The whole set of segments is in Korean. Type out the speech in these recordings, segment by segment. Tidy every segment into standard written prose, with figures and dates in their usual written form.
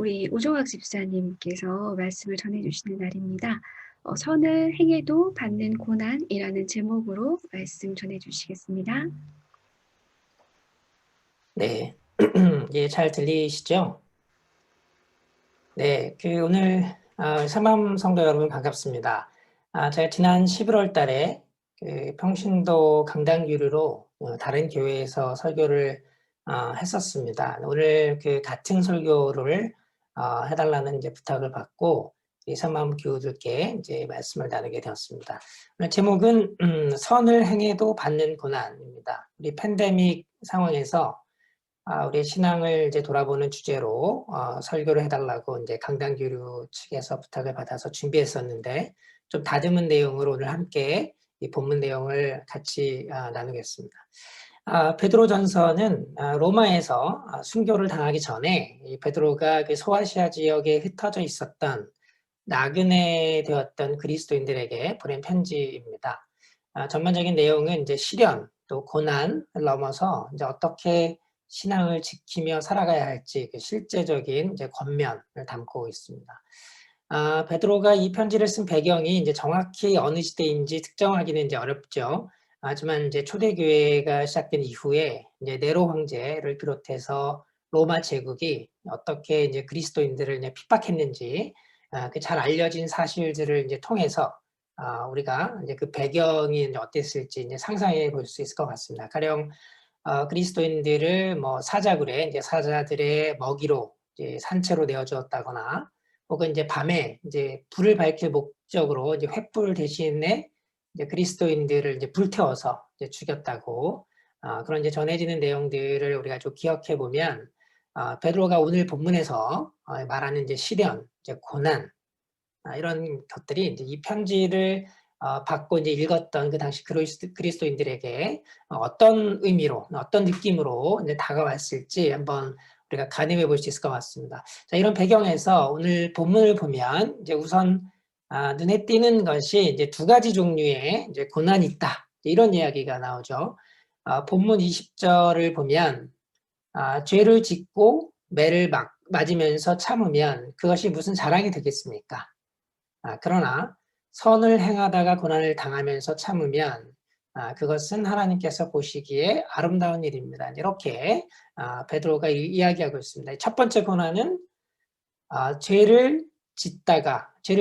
우리 우종학 집사님께서 말씀을 전해주시는 날입니다. 선을 행해도 받는 고난이라는 제목으로 말씀 전해주시겠습니다. 네, 예, 잘 들리시죠? 네, 오늘 삼암 성도 여러분 반갑습니다. 제가 지난 11월 달에 평신도 강당교류로 다른 교회에서 설교를 했었습니다. 오늘 같은 설교를 해달라는 이제 부탁을 받고 이 삼암 교우들께 이제 말씀을 나누게 되었습니다. 오늘 제목은 선을 행해도 받는 고난입니다. 우리 팬데믹 상황에서 우리의 신앙을 이제 돌아보는 주제로 설교를 해달라고 이제 강당교류 측에서 부탁을 받아서 준비했었는데 좀 다듬은 내용으로 오늘 함께 이 본문 내용을 같이 나누겠습니다. 베드로전서는 로마에서 순교를 당하기 전에 이 베드로가 그 소아시아 지역에 흩어져 있었던 나그네 되었던 그리스도인들에게 보낸 편지입니다. 전반적인 내용은 이제 시련 또 고난을 넘어서 이제 어떻게 신앙을 지키며 살아가야 할지 실제적인 이제 권면을 담고 있습니다. 베드로가 이 편지를 쓴 배경이 이제 정확히 어느 시대인지 특정하기는 이제 어렵죠. 하지만 이제 초대교회가 시작된 이후에 이제 네로 황제를 비롯해서 로마 제국이 어떻게 이제 그리스도인들을 이제 핍박했는지 잘 알려진 사실들을 이제 통해서 우리가 이제 그 배경이 이제 어땠을지 이제 상상해 볼 수 있을 것 같습니다. 가령 그리스도인들을 뭐 사자굴에 이제 사자들의 먹이로 이제 산채로 내어주었다거나 혹은 이제 밤에 이제 불을 밝힐 목적으로 이제 횃불 대신에 이제 그리스도인들을 이제 불태워서 이제 죽였다고 그런 이제 전해지는 내용들을 우리가 좀 기억해 보면 베드로가 오늘 본문에서 말하는 이제 시련, 이제 고난 이런 것들이 이제 이 편지를 받고 이제 읽었던 그 당시 그리스도인들에게 어떤 의미로, 어떤 느낌으로 이제 다가왔을지 한번 우리가 가늠해 볼 수 있을 것 같습니다. 자, 이런 배경에서 오늘 본문을 보면 이제 우선 눈에 띄는 것이 이제 두 가지 종류의 이제 고난이 있다. 이런 이야기가 나오죠. 본문 20절을 보면 죄를 짓고 매를 맞으면서 참으면 그것이 무슨 자랑이 되겠습니까? 그러나 선을 행하다가 고난을 당하면서 참으면 그것은 하나님께서 보시기에 아름다운 일입니다. 이렇게 베드로가 이야기하고 있습니다. 첫 번째 고난은 죄를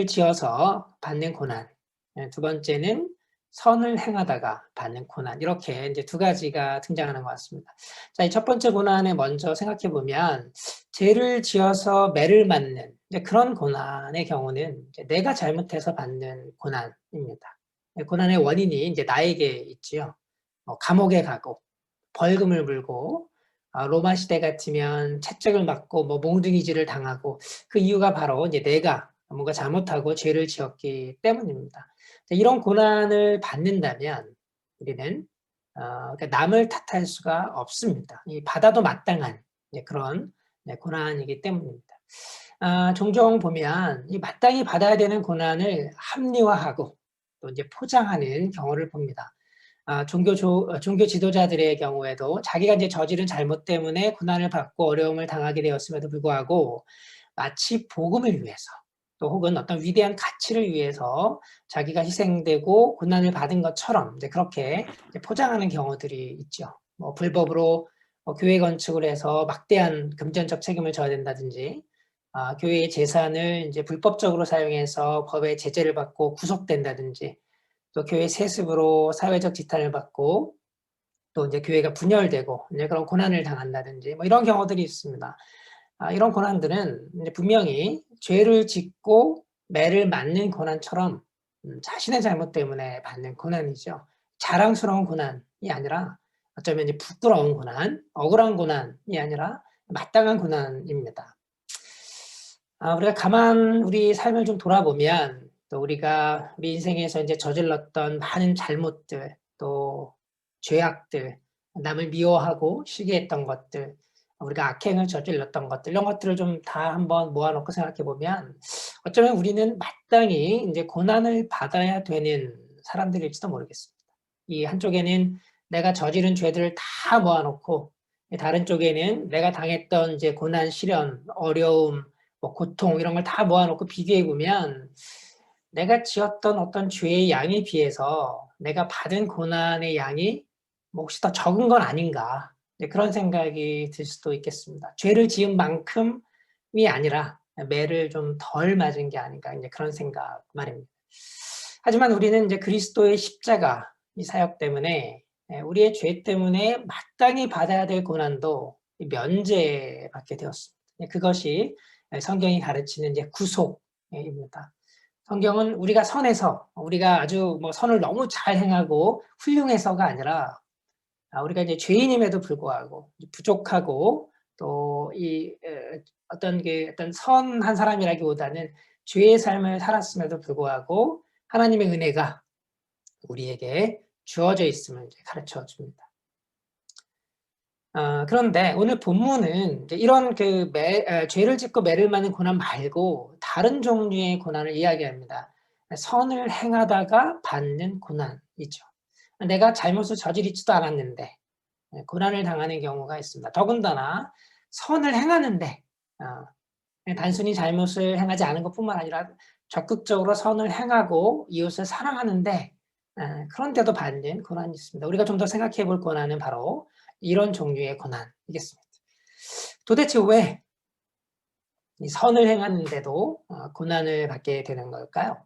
지어서 받는 고난. 두 번째는 선을 행하다가 받는 고난. 이렇게 이제 두 가지가 등장하는 것 같습니다. 자, 이 첫 번째 고난에 먼저 생각해 보면 죄를 지어서 매를 맞는 그런 고난의 경우는 이제 내가 잘못해서 받는 고난입니다. 고난의 원인이 이제 나에게 있지요. 감옥에 가고 벌금을 물고 로마 시대 같으면 채찍을 맞고 뭐 몽둥이질을 당하고 그 이유가 바로 이제 내가 뭔가 잘못하고 죄를 지었기 때문입니다. 이런 고난을 받는다면 우리는 그러니까 남을 탓할 수가 없습니다. 받아도 마땅한 그런 고난이기 때문입니다. 종종 보면 이 마땅히 받아야 되는 고난을 합리화하고 또 이제 포장하는 경우를 봅니다. 종교 지도자들의 경우에도 자기가 이제 저지른 잘못 때문에 고난을 받고 어려움을 당하게 되었음에도 불구하고 마치 복음을 위해서 또 혹은 어떤 위대한 가치를 위해서 자기가 희생되고 고난을 받은 것처럼 이제 그렇게 이제 포장하는 경우들이 있죠. 뭐 불법으로 교회 건축을 해서 막대한 금전적 책임을 져야 된다든지, 교회의 재산을 이제 불법적으로 사용해서 법의 제재를 받고 구속된다든지, 또 교회 세습으로 사회적 지탄을 받고 또 이제 교회가 분열되고 이제 그런 고난을 당한다든지 뭐 이런 경우들이 있습니다. 이런 고난들은 이제 분명히 죄를 짓고 매를 맞는 고난처럼 자신의 잘못 때문에 받는 고난이죠. 자랑스러운 고난이 아니라 어쩌면 이제 부끄러운 고난, 억울한 고난이 아니라 마땅한 고난입니다. 우리가 우리 삶을 좀 돌아보면 또 우리가 우리 인생에서 이제 저질렀던 많은 잘못들, 또 죄악들, 남을 미워하고 시기했던 것들, 우리가 악행을 저질렀던 것들, 이런 것들을 좀 다 한번 모아놓고 생각해 보면 어쩌면 우리는 마땅히 이제 고난을 받아야 되는 사람들일지도 모르겠습니다. 이 한쪽에는 내가 저지른 죄들을 다 모아놓고 다른 쪽에는 내가 당했던 이제 고난, 시련, 어려움, 뭐 고통 이런 걸 다 모아놓고 비교해 보면 내가 지었던 어떤 죄의 양에 비해서 내가 받은 고난의 양이 뭐 혹시 더 적은 건 아닌가, 그런 생각이 들 수도 있겠습니다. 죄를 지은 만큼이 아니라 매를 좀 덜 맞은 게 아닌가, 이제 그런 생각 말입니다. 하지만 우리는 이제 그리스도의 십자가 이 사역 때문에 우리의 죄 때문에 마땅히 받아야 될 고난도 면제받게 되었습니다. 그것이 성경이 가르치는 이제 구속입니다. 성경은 우리가 선해서, 우리가 아주 뭐 선을 너무 잘 행하고 훌륭해서가 아니라, 우리가 이제 죄인임에도 불구하고 부족하고 또 이 어떤 선한 사람이라기보다는 죄의 삶을 살았음에도 불구하고 하나님의 은혜가 우리에게 주어져 있음을 이제 가르쳐 줍니다. 그런데 오늘 본문은 이제 이런 죄를 짓고 매를 맞는 고난 말고 다른 종류의 고난을 이야기합니다. 선을 행하다가 받는 고난이죠. 내가 잘못을 저지르지도 않았는데 고난을 당하는 경우가 있습니다. 더군다나 선을 행하는데 단순히 잘못을 행하지 않은 것뿐만 아니라 적극적으로 선을 행하고 이웃을 사랑하는데 그런데도 받는 고난이 있습니다. 우리가 좀 더 생각해 볼 고난은 바로 이런 종류의 고난이겠습니다. 도대체 왜 이 선을 행하는데도 고난을 받게 되는 걸까요?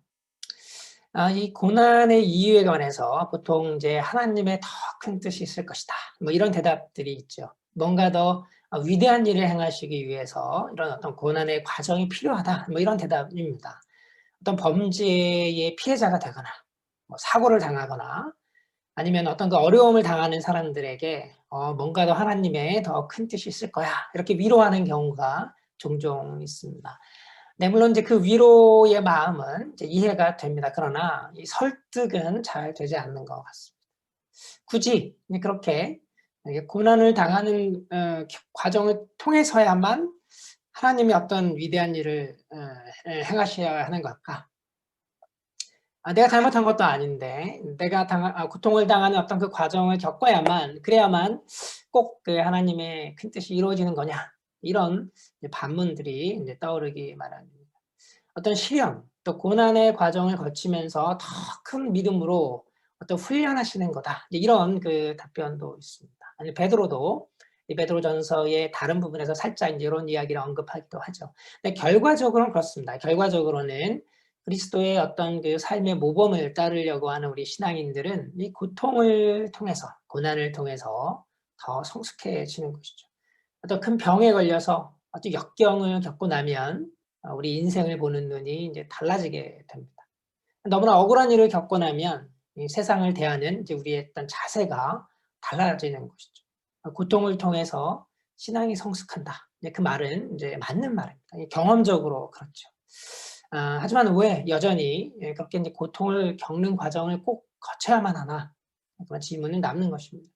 이 고난의 이유에 관해서 보통 이제 하나님의 더 큰 뜻이 있을 것이다, 뭐 이런 대답들이 있죠. 뭔가 더 위대한 일을 행하시기 위해서 이런 어떤 고난의 과정이 필요하다, 뭐 이런 대답입니다. 어떤 범죄의 피해자가 되거나 뭐 사고를 당하거나 아니면 어떤 그 어려움을 당하는 사람들에게 뭔가 더 하나님의 더 큰 뜻이 있을 거야, 이렇게 위로하는 경우가 종종 있습니다. 네, 물론 이제 그 위로의 마음은 이제 이해가 됩니다. 그러나 이 설득은 잘 되지 않는 것 같습니다. 굳이 그렇게 고난을 당하는 과정을 통해서야만 하나님이 어떤 위대한 일을 행하셔야 하는 걸까? 내가 잘못한 것도 아닌데 내가 고통을 당하는 어떤 그 과정을 겪어야만, 그래야만 꼭 그 하나님의 큰 뜻이 이루어지는 거냐, 이런 반문들이 이제 떠오르기 마련입니다. 어떤 시련 또 고난의 과정을 거치면서 더 큰 믿음으로 어떤 훈련하시는 거다, 이런 그 답변도 있습니다. 아니, 베드로도 이 베드로전서의 다른 부분에서 살짝 이제 이런 이야기를 언급하기도 하죠. 근데 결과적으로는 그렇습니다. 결과적으로는 그리스도의 어떤 그 삶의 모범을 따르려고 하는 우리 신앙인들은 이 고통을 통해서, 고난을 통해서 더 성숙해지는 것이죠. 어떤 큰 병에 걸려서 어떤 역경을 겪고 나면 우리 인생을 보는 눈이 이제 달라지게 됩니다. 너무나 억울한 일을 겪고 나면 이 세상을 대하는 이제 우리의 어떤 자세가 달라지는 것이죠. 고통을 통해서 신앙이 성숙한다, 그 말은 이제 맞는 말입니다. 경험적으로 그렇죠. 하지만 왜 여전히 그렇게 이제 고통을 겪는 과정을 꼭 거쳐야만 하나, 그런 질문은 남는 것입니다.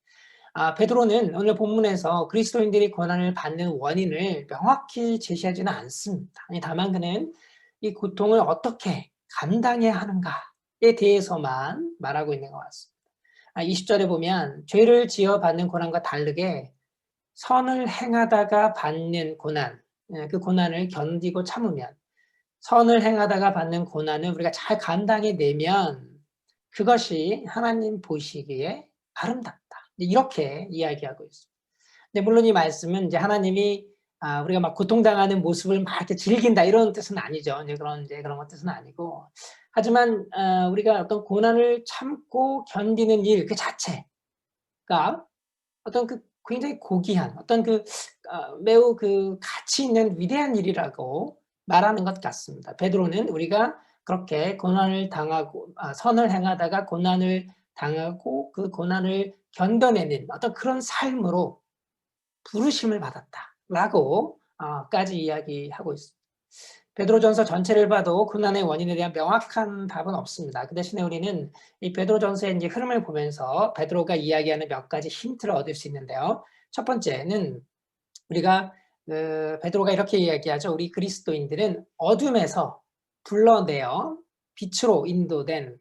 베드로는 오늘 본문에서 그리스도인들이 고난을 받는 원인을 명확히 제시하지는 않습니다. 다만 그는 이 고통을 어떻게 감당해야 하는가에 대해서만 말하고 있는 것 같습니다. 20절에 보면 죄를 지어 받는 고난과 다르게 선을 행하다가 받는 고난, 그 고난을 견디고 참으면, 선을 행하다가 받는 고난을 우리가 잘 감당해내면 그것이 하나님 보시기에 아름답다, 이렇게 이야기하고 있습니다. 근데 물론 이 말씀은 이제 하나님이 우리가 막 고통당하는 모습을 막 이렇게 즐긴다, 이런 뜻은 아니죠. 이제 그런 뜻은 아니고, 하지만 우리가 어떤 고난을 참고 견디는 일 그 자체가 어떤 그 굉장히 고귀한 어떤 매우 가치 있는 위대한 일이라고 말하는 것 같습니다. 베드로는 우리가 그렇게 고난을 당하고 선을 행하다가 고난을 당하고 그 고난을 견뎌내는 어떤 그런 삶으로 부르심을 받았다라고 까지 이야기하고 있습니다. 베드로전서 전체를 봐도 고난의 원인에 대한 명확한 답은 없습니다. 그 대신에 우리는 이 베드로전서의 이제 흐름을 보면서 베드로가 이야기하는 몇 가지 힌트를 얻을 수 있는데요. 첫 번째는 우리가 베드로가 이렇게 이야기하죠. 우리 그리스도인들은 어둠에서 불러내어 빛으로 인도된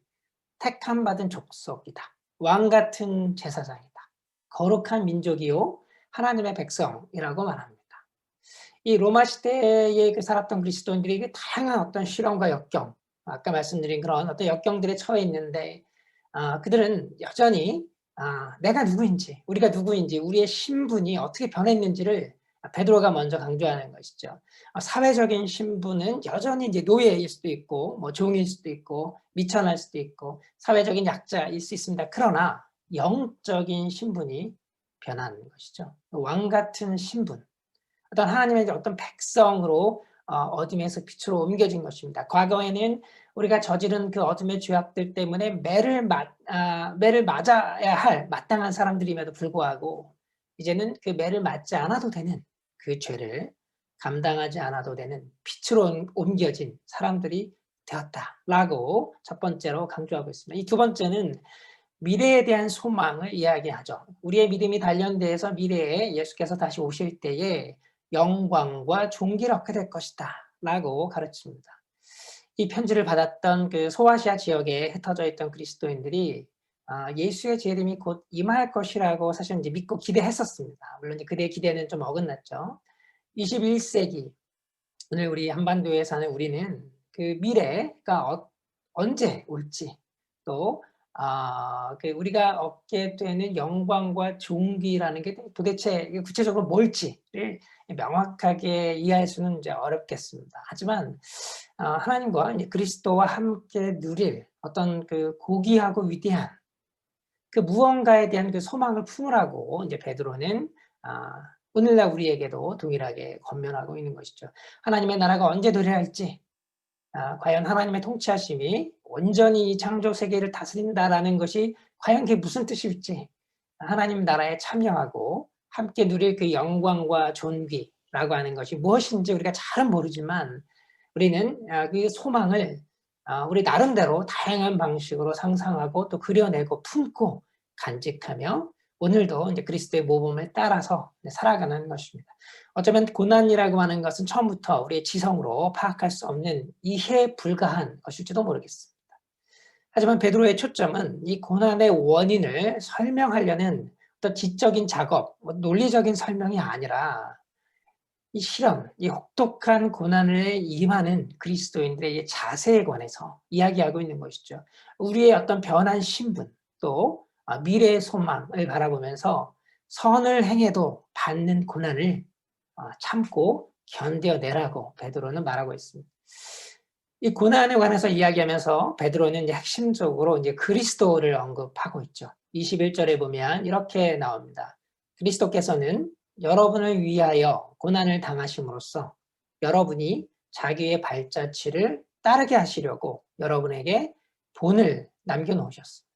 택함 받은 족속이다. 왕 같은 제사장이다. 거룩한 민족이요 하나님의 백성이라고 말합니다. 이 로마 시대에 그 살았던 그리스도인들이 그 다양한 어떤 시련과 역경, 아까 말씀드린 그런 어떤 역경들에 처해 있는데 그들은 여전히 내가 누구인지, 우리가 누구인지, 우리의 신분이 어떻게 변했는지를 베드로가 먼저 강조하는 것이죠. 사회적인 신분은 여전히 이제 노예일 수도 있고, 뭐 종일 수도 있고, 미천할 수도 있고, 사회적인 약자일 수 있습니다. 그러나 영적인 신분이 변한 것이죠. 왕 같은 신분, 어떤 하나님의 어떤 백성으로 어둠에서 빛으로 옮겨진 것입니다. 과거에는 우리가 저지른 그 어둠의 죄악들 때문에 매를 맞아야 할 마땅한 사람들임에도 불구하고 이제는 그 매를 맞지 않아도 되는 그 죄를 감당하지 않아도 되는 빛으로 옮겨진 사람들이 되었다라고 첫 번째로 강조하고 있습니다. 이 두 번째는 미래에 대한 소망을 이야기하죠. 우리의 믿음이 단련돼서 미래에 예수께서 다시 오실 때에 영광과 존귀를 얻게 될 것이다 라고 가르칩니다. 이 편지를 받았던 그 소아시아 지역에 흩어져 있던 그리스도인들이 예수의 재림이 곧 임할 것이라고 사실 이제 믿고 기대했었습니다. 물론 이제 그들의 기대는 좀 어긋났죠. 21세기 오늘 우리 한반도에 사는 우리는 그 미래가 언제 올지 또 우리가 얻게 되는 영광과 존귀라는 게 도대체 구체적으로 뭘지를 명확하게 이해할 수는 이제 어렵겠습니다. 하지만 하나님과 이제 그리스도와 함께 누릴 어떤 그 고귀하고 위대한 그 무언가에 대한 그 소망을 품으라고 이제 베드로는 오늘날 우리에게도 동일하게 권면하고 있는 것이죠. 하나님의 나라가 언제 도래할지, 과연 하나님의 통치하심이 온전히 창조 세계를 다스린다라는 것이 과연 그게 무슨 뜻일지, 하나님 나라에 참여하고 함께 누릴 그 영광과 존귀라고 하는 것이 무엇인지 우리가 잘은 모르지만 우리는 그 소망을 우리 나름대로 다양한 방식으로 상상하고 또 그려내고 품고 간직하며 오늘도 이제 그리스도의 모범을 따라서 살아가는 것입니다. 어쩌면 고난이라고 하는 것은 처음부터 우리의 지성으로 파악할 수 없는 이해 불가한 것일지도 모르겠습니다. 하지만 베드로의 초점은 이 고난의 원인을 설명하려는 어떤 지적인 작업, 논리적인 설명이 아니라 이 실험, 이 혹독한 고난을 임하는 그리스도인들의 자세에 관해서 이야기하고 있는 것이죠. 우리의 어떤 변한 신분, 또 미래의 소망을 바라보면서 선을 행해도 받는 고난을 참고 견뎌내라고 베드로는 말하고 있습니다. 이 고난에 관해서 이야기하면서 베드로는 이제 핵심적으로 이제 그리스도를 언급하고 있죠. 21절에 보면 이렇게 나옵니다. 그리스도께서는 여러분을 위하여 고난을 당하심으로써 여러분이 자기의 발자취를 따르게 하시려고 여러분에게 본을 남겨놓으셨습니다.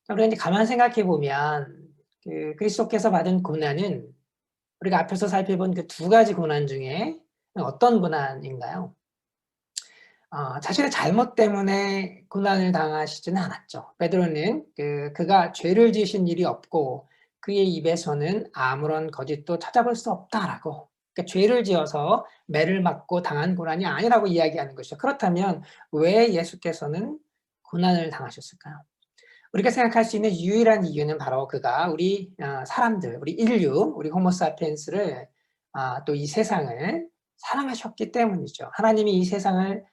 우리가 이제 가만 생각해 보면 그 그리스도께서 받은 고난은 우리가 앞에서 살펴본 그 두 가지 고난 중에 어떤 고난인가요? 자신의 잘못 때문에 고난을 당하시지는 않았죠. 베드로는 그가 죄를 지으신 일이 없고 그의 입에서는 아무런 거짓도 찾아볼 수 없다라고, 그러니까 죄를 지어서 매를 맞고 당한 고난이 아니라고 이야기하는 것이죠. 그렇다면 왜 예수께서는 고난을 당하셨을까요? 우리가 생각할 수 있는 유일한 이유는 바로 그가 우리 사람들, 우리 인류, 우리 호모사피엔스를 또 이 세상을 사랑하셨기 때문이죠. 하나님이 이 세상을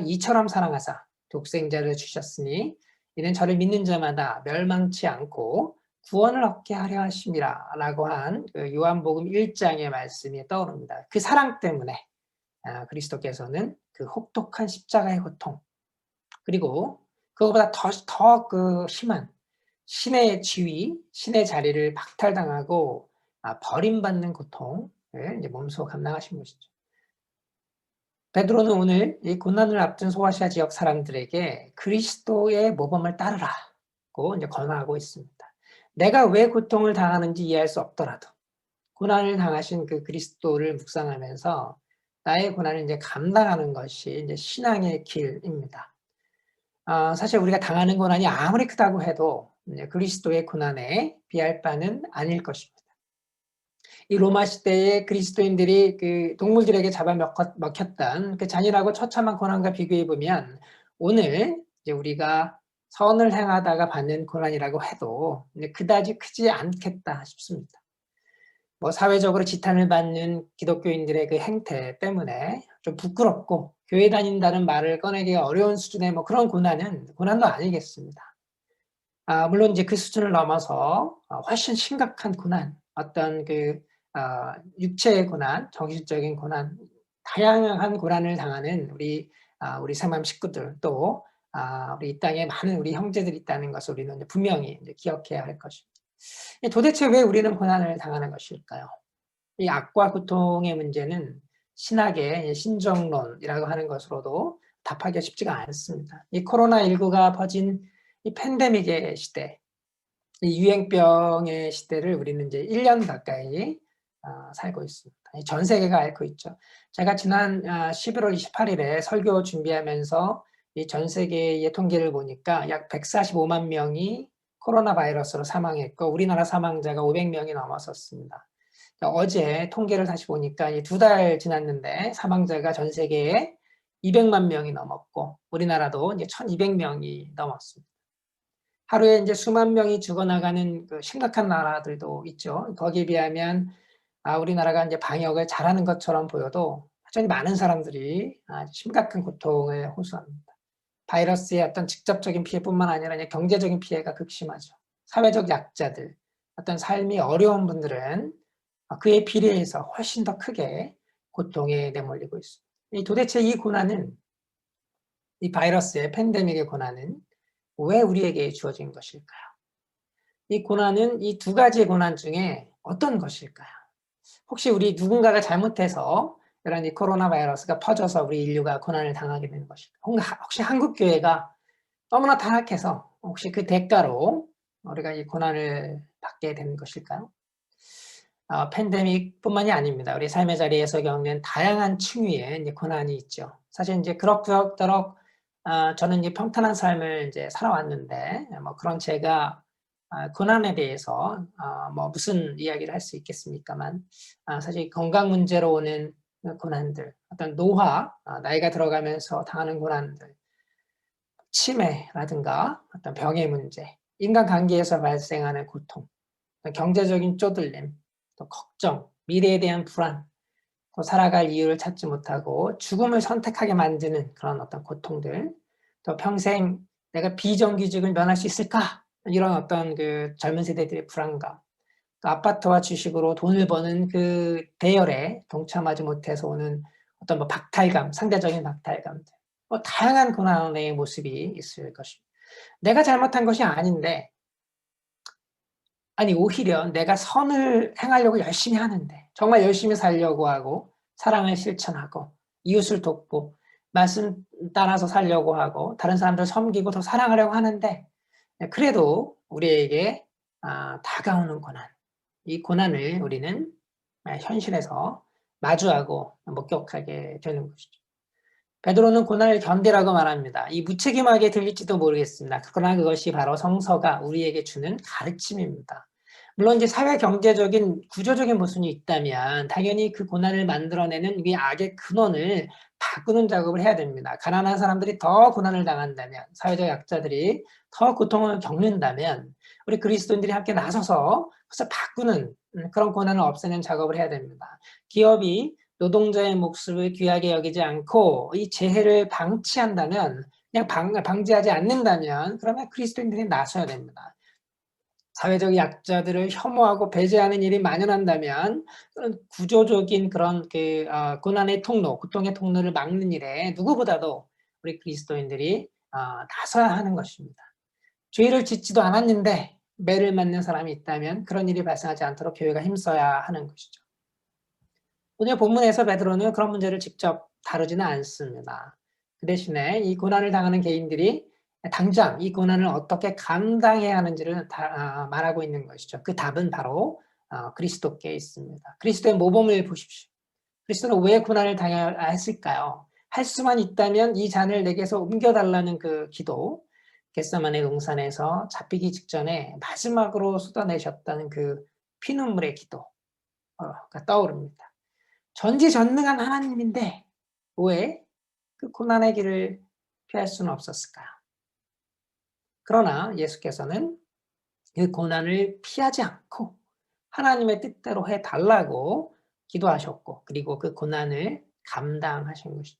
이처럼 사랑하사 독생자를 주셨으니 이는 저를 믿는 자마다 멸망치 않고 구원을 얻게 하려 하심이라 라고 한 그 요한복음 1장의 말씀이 떠오릅니다. 그 사랑 때문에 그리스도께서는 그 혹독한 십자가의 고통, 그리고 그거보다 더 심한 신의 지위, 신의 자리를 박탈당하고 버림받는 고통을 이제 몸소 감당하신 것이죠. 베드로는 오늘 이 고난을 앞둔 소아시아 지역 사람들에게 그리스도의 모범을 따르라고 이제 권하고 있습니다. 내가 왜 고통을 당하는지 이해할 수 없더라도 고난을 당하신 그 그리스도를 묵상하면서 나의 고난을 이제 감당하는 것이 이제 신앙의 길입니다. 사실 우리가 당하는 고난이 아무리 크다고 해도 그리스도의 고난에 비할 바는 아닐 것입니다. 이 로마 시대의 그리스도인들이 그 동물들에게 잡아먹혔던 그 잔인하고 처참한 고난과 비교해 보면 오늘 이제 우리가 선을 행하다가 받는 고난이라고 해도 그다지 크지 않겠다 싶습니다. 뭐 사회적으로 지탄을 받는 기독교인들의 그 행태 때문에 좀 부끄럽고 교회 다닌다는 말을 꺼내기 어려운 수준의 뭐 그런 고난도 아니겠습니다. 물론 이제 그 수준을 넘어서 훨씬 심각한 고난, 어떤 육체의 고난, 정신적인 고난, 다양한 고난을 당하는 우리 새마음 식구들 또 우리 이 땅에 많은 우리 형제들이 있다는 것을 우리는 이제 분명히 이제 기억해야 할 것입니다. 도대체 왜 우리는 고난을 당하는 것일까요? 이 악과 고통의 문제는 신학의 신정론이라고 하는 것으로도 답하기가 쉽지가 않습니다. 이 코로나19가 퍼진 이 팬데믹의 시대, 이 유행병의 시대를 우리는 이제 1년 가까이 살고 있습니다. 전 세계가 앓고 있죠. 제가 지난 11월 28일에 설교 준비하면서 이 전 세계의 통계를 보니까 약 145만 명이 코로나 바이러스로 사망했고 우리나라 사망자가 500명이 넘었었습니다. 어제 통계를 다시 보니까 2달 지났는데 사망자가 전 세계에 200만 명이 넘었고 우리나라도 이제 1,200명이 넘었습니다. 하루에 이제 수만 명이 죽어나가는 그 심각한 나라들도 있죠. 거기에 비하면 우리나라가 이제 방역을 잘하는 것처럼 보여도 여전히 많은 사람들이 심각한 고통을 호소합니다. 바이러스의 어떤 직접적인 피해뿐만 아니라 이제 경제적인 피해가 극심하죠. 사회적 약자들, 어떤 삶이 어려운 분들은 그에 비례해서 훨씬 더 크게 고통에 내몰리고 있습니다. 도대체 이 고난은, 이 바이러스의 팬데믹의 고난은 왜 우리에게 주어진 것일까요? 이 고난은 이 두 가지의 고난 중에 어떤 것일까요? 혹시 우리 누군가가 잘못해서 이런 이 코로나 바이러스가 퍼져서 우리 인류가 고난을 당하게 되는 것일까요? 혹시 한국 교회가 너무나 타락해서 혹시 그 대가로 우리가 이 고난을 받게 되는 것일까요? 팬데믹뿐만이 아닙니다. 우리 삶의 자리에서 겪는 다양한 층위의 이제 고난이 있죠. 사실 이제 그럭저럭 저는 이제 평탄한 삶을 이제 살아왔는데 뭐 그런 제가 고난에 대해서 뭐 무슨 이야기를 할 수 있겠습니까만 사실 건강 문제로 오는 고난들, 어떤 노화, 나이가 들어가면서 당하는 고난들, 치매라든가 어떤 병의 문제, 인간관계에서 발생하는 고통, 경제적인 쪼들림, 또 걱정, 미래에 대한 불안, 또 살아갈 이유를 찾지 못하고 죽음을 선택하게 만드는 그런 어떤 고통들, 또 평생 내가 비정규직을 면할 수 있을까? 이런 어떤 그 젊은 세대들의 불안감, 또 아파트와 주식으로 돈을 버는 그 대열에 동참하지 못해서 오는 어떤 뭐 박탈감, 상대적인 박탈감들, 뭐 다양한 고난의 모습이 있을 것입니다. 내가 잘못한 것이 아닌데, 아니 오히려 내가 선을 행하려고 열심히 하는데 정말 열심히 살려고 하고 사랑을 실천하고 이웃을 돕고 말씀 따라서 살려고 하고 다른 사람들 섬기고 더 사랑하려고 하는데 그래도 우리에게 다가오는 고난, 이 고난을 우리는 현실에서 마주하고 목격하게 되는 것이죠. 베드로는 고난을 견디라고 말합니다. 이 무책임하게 들릴지도 모르겠습니다. 그러나 그것이 바로 성서가 우리에게 주는 가르침입니다. 물론 이제 사회 경제적인 구조적인 모순이 있다면 당연히 그 고난을 만들어내는 이 악의 근원을 바꾸는 작업을 해야 됩니다. 가난한 사람들이 더 고난을 당한다면, 사회적 약자들이 더 고통을 겪는다면 우리 그리스도인들이 함께 나서서 그래서 바꾸는 그런 고난을 없애는 작업을 해야 됩니다. 기업이 노동자의 목숨을 귀하게 여기지 않고 이 재해를 방치한다면, 그냥 방지하지 않는다면 그러면 그리스도인들이 나서야 됩니다. 사회적 약자들을 혐오하고 배제하는 일이 만연한다면 그런 구조적인 그런 고난의 통로, 고통의 통로를 막는 일에 누구보다도 우리 그리스도인들이 나서야 하는 것입니다. 죄를 짓지도 않았는데 매를 맞는 사람이 있다면 그런 일이 발생하지 않도록 교회가 힘써야 하는 것이죠. 오늘 본문에서 베드로는 그런 문제를 직접 다루지는 않습니다. 그 대신에 이 고난을 당하는 개인들이 당장 이 고난을 어떻게 감당해야 하는지를 말하고 있는 것이죠. 그 답은 바로 그리스도께 있습니다. 그리스도의 모범을 보십시오. 그리스도는 왜 고난을 당해야 했을까요? 할 수만 있다면 이 잔을 내게서 옮겨달라는 그 기도, 겟세마네 동산에서 잡히기 직전에 마지막으로 쏟아내셨다는 그 피눈물의 기도가 떠오릅니다. 전지전능한 하나님인데 왜 그 고난의 길을 피할 수는 없었을까요? 그러나 예수께서는 그 고난을 피하지 않고 하나님의 뜻대로 해달라고 기도하셨고, 그리고 그 고난을 감당하신 것이죠.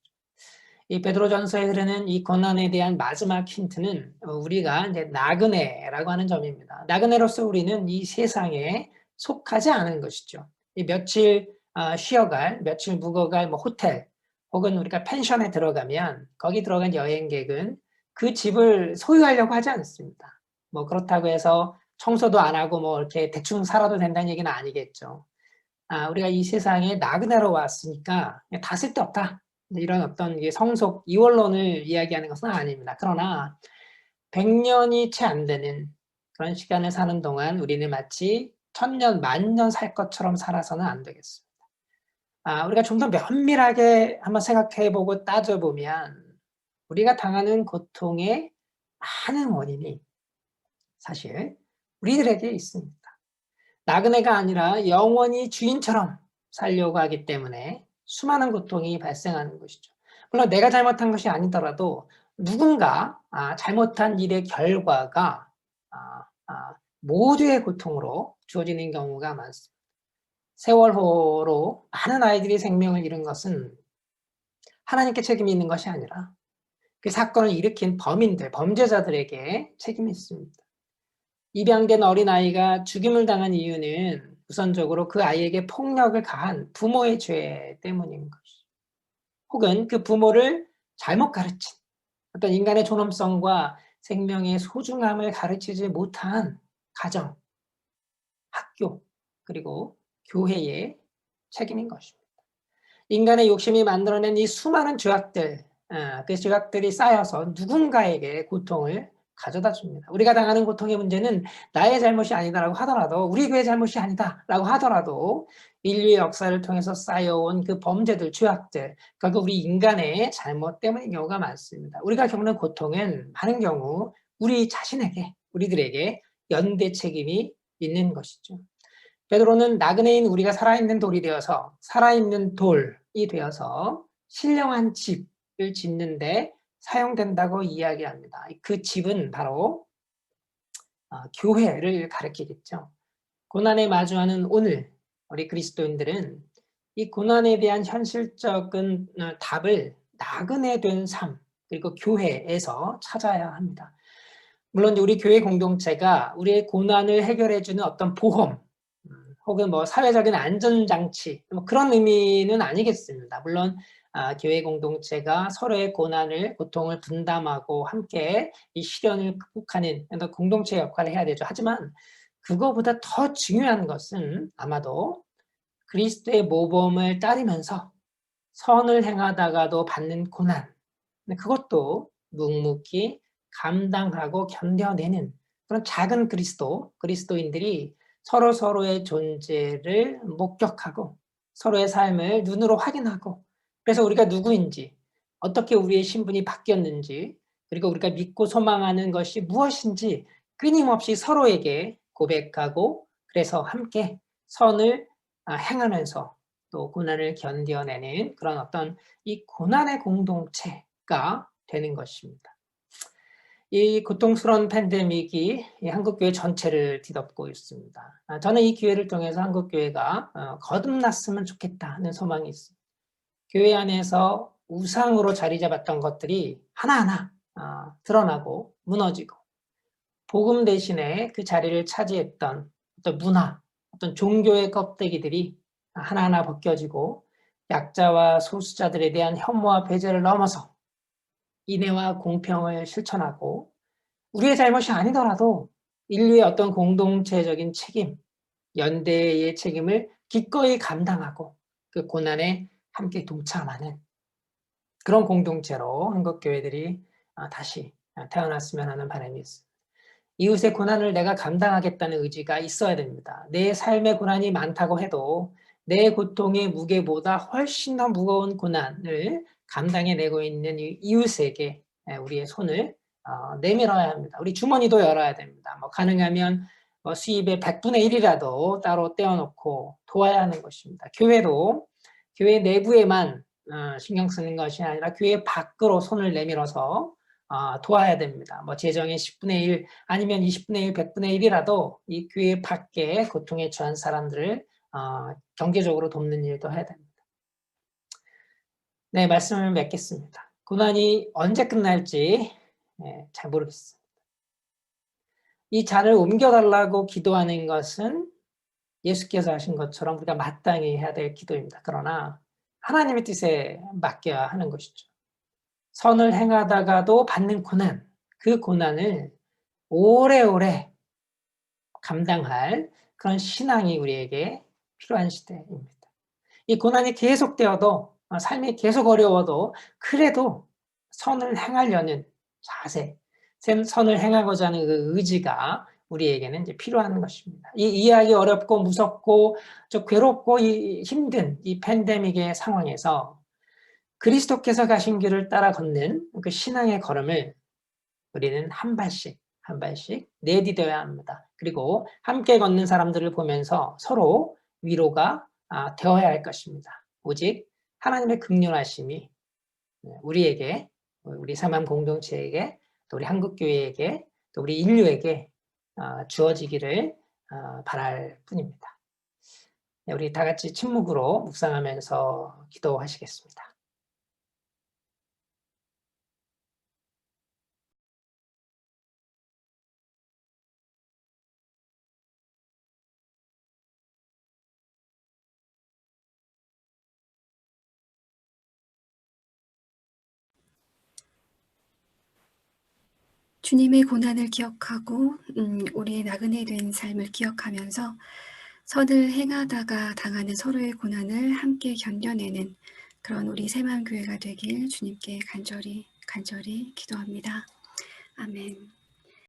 이 베드로전서에 흐르는 이 고난에 대한 마지막 힌트는 우리가 이제 나그네라고 하는 점입니다. 나그네로서 우리는 이 세상에 속하지 않은 것이죠. 이 며칠 쉬어갈, 며칠 묵어갈 뭐 호텔 혹은 우리가 펜션에 들어가면 거기 들어간 여행객은 그 집을 소유하려고 하지 않습니다. 뭐 그렇다고 해서 청소도 안 하고 뭐 이렇게 대충 살아도 된다는 얘기는 아니겠죠. 우리가 이 세상에 나그네로 왔으니까 다 쓸데없다. 이런 어떤 성속 이원론을 이야기하는 것은 아닙니다. 그러나 100년이 채 안 되는 그런 시간을 사는 동안 우리는 마치 1000년, 10,000년 살 것처럼 살아서는 안 되겠습니다. 우리가 좀 더 면밀하게 한번 생각해보고 따져보면 우리가 당하는 고통의 많은 원인이 사실 우리들에게 있습니다. 나그네가 아니라 영원히 주인처럼 살려고 하기 때문에 수많은 고통이 발생하는 것이죠. 물론 내가 잘못한 것이 아니더라도 누군가 잘못한 일의 결과가 모두의 고통으로 주어지는 경우가 많습니다. 세월호로 많은 아이들이 생명을 잃은 것은 하나님께 책임이 있는 것이 아니라 그 사건을 일으킨 범인들, 범죄자들에게 책임이 있습니다. 입양된 어린아이가 죽임을 당한 이유는 우선적으로 그 아이에게 폭력을 가한 부모의 죄 때문인 것이죠. 혹은 그 부모를 잘못 가르친 어떤 인간의 존엄성과 생명의 소중함을 가르치지 못한 가정, 학교, 그리고 교회의 책임인 것입니다. 인간의 욕심이 만들어낸 이 수많은 죄악들, 그 죄악들이 쌓여서 누군가에게 고통을 가져다 줍니다. 우리가 당하는 고통의 문제는 나의 잘못이 아니다라고 하더라도, 우리 교회의 잘못이 아니다라고 하더라도 인류의 역사를 통해서 쌓여온 그 범죄들, 죄악들, 결국 우리 인간의 잘못 때문인 경우가 많습니다. 우리가 겪는 고통은 많은 경우 우리 자신에게, 우리들에게 연대 책임이 있는 것이죠. 베드로는 나그네인 우리가 살아있는 돌이 되어서, 살아있는 돌이 되어서 신령한 집을 짓는데 사용된다고 이야기합니다. 그 집은 바로 교회를 가리키겠죠. 고난에 마주하는 오늘 우리 그리스도인들은 이 고난에 대한 현실적인 답을 나그네 된 삶, 그리고 교회에서 찾아야 합니다. 물론 우리 교회 공동체가 우리의 고난을 해결해주는 어떤 보험, 혹은 뭐 사회적인 안전장치, 뭐 그런 의미는 아니겠습니다. 물론 교회 공동체가 서로의 고난을, 고통을 분담하고 함께 이 시련을 극복하는 공동체 역할을 해야 되죠. 하지만 그거보다 더 중요한 것은 아마도 그리스도의 모범을 따르면서 선을 행하다가도 받는 고난, 그것도 묵묵히 감당하고 견뎌내는 그런 작은 그리스도인들이 서로의 존재를 목격하고 서로의 삶을 눈으로 확인하고, 그래서 우리가 누구인지, 어떻게 우리의 신분이 바뀌었는지, 그리고 우리가 믿고 소망하는 것이 무엇인지 끊임없이 서로에게 고백하고, 그래서 함께 선을 행하면서 또 고난을 견뎌내는 그런 어떤 이 고난의 공동체가 되는 것입니다. 이 고통스러운 팬데믹이 한국교회 전체를 뒤덮고 있습니다. 저는 이 기회를 통해서 한국교회가 거듭났으면 좋겠다는 소망이 있습니다. 교회 안에서 우상으로 자리 잡았던 것들이 하나하나 드러나고 무너지고, 복음 대신에 그 자리를 차지했던 어떤 문화, 어떤 종교의 껍데기들이 하나하나 벗겨지고, 약자와 소수자들에 대한 혐오와 배제를 넘어서 인애와 공평을 실천하고, 우리의 잘못이 아니더라도 인류의 어떤 공동체적인 책임, 연대의 책임을 기꺼이 감당하고 그 고난에 함께 동참하는 그런 공동체로 한국교회들이 다시 태어났으면 하는 바람이 있습니다. 이웃의 고난을 내가 감당하겠다는 의지가 있어야 됩니다. 내 삶의 고난이 많다고 해도 내 고통의 무게보다 훨씬 더 무거운 고난을 감당해내고 있는 이웃에게 우리의 손을 내밀어야 합니다. 우리 주머니도 열어야 됩니다. 뭐 가능하면 수입의 100분의 1이라도 따로 떼어놓고 도와야 하는 것입니다. 교회도 교회 내부에만 신경 쓰는 것이 아니라 교회 밖으로 손을 내밀어서 도와야 됩니다. 뭐 재정의 10분의 1 아니면 20분의 1, 100분의 1이라도 이 교회 밖에 고통에 처한 사람들을 경제적으로 돕는 일도 해야 됩니다. 네, 말씀을 맺겠습니다. 고난이 언제 끝날지 잘 모르겠습니다. 이 잔을 옮겨달라고 기도하는 것은 예수께서 하신 것처럼 우리가 마땅히 해야 될 기도입니다. 그러나 하나님의 뜻에 맡겨야 하는 것이죠. 선을 행하다가도 받는 고난, 그 고난을 오래오래 감당할 그런 신앙이 우리에게 필요한 시대입니다. 이 고난이 계속되어도 삶이 계속 어려워도 그래도 선을 행하려는 자세, 선을 행하고자 하는 그 의지가 우리에게는 이제 필요한 것입니다. 이 이해하기 어렵고 무섭고 좀 괴롭고 힘든 이 팬데믹의 상황에서 그리스도께서 가신 길을 따라 걷는 그 신앙의 걸음을 우리는 한 발씩 내디뎌야 합니다. 그리고 함께 걷는 사람들을 보면서 서로 위로가 되어야 할 것입니다. 오직 하나님의 긍휼하심이 우리에게, 우리 사람 공동체에게, 또 우리 한국교회에게, 또 우리 인류에게 주어지기를 바랄 뿐입니다. 우리 다 같이 침묵으로 묵상하면서 기도하시겠습니다. 주님의 고난을 기억하고 우리의 나그네 된 삶을 기억하면서 선을 행하다가 당하는 서로의 고난을 함께 견뎌내는 그런 우리 새마음교회가 되길 주님께 간절히 기도합니다. 아멘.